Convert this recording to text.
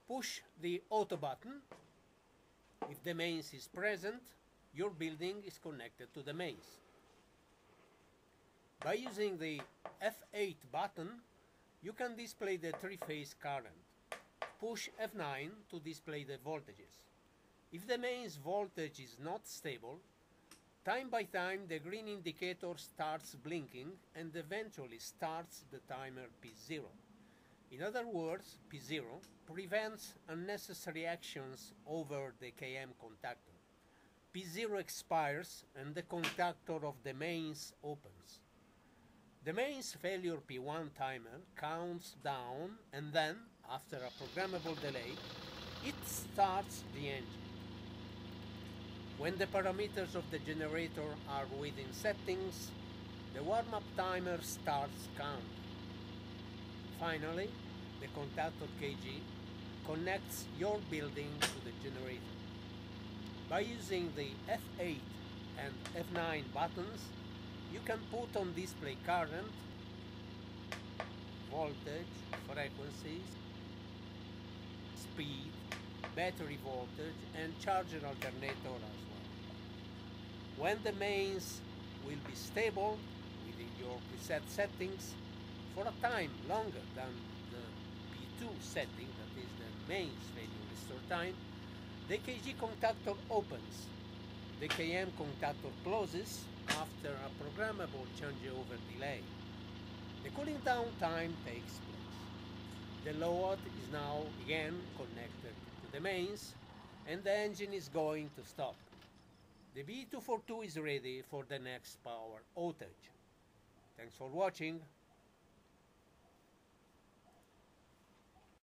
Push the auto button. If the mains is present, your building is connected to the mains. By using the F8 button, you can display the three-phase current. Push F9 to display the voltages. If the mains voltage is not stable, time by time the green indicator starts blinking and eventually starts the timer P0. In other words, P0 prevents unnecessary actions over the KM contactor. P0 expires and the contactor of the mains opens. The mains failure P1 timer counts down and then, after a programmable delay, it starts the engine. When the parameters of the generator are within settings, the warm-up timer starts counting. Finally, the contactor KG connects your building to the generator. By using the F8 and F9 buttons, you can put on display current, voltage, frequencies, speed, battery voltage and charger alternator as well. When the mains will be stable within your preset settings for a time longer than the P2 setting, that is the mains failure restore time, the KG contactor opens. The KM contactor closes after a programmable changeover delay. The cooling down time takes place. The load is now again connected to the mains and the engine is going to stop. The B242 is ready for the next power outage. Thanks for watching.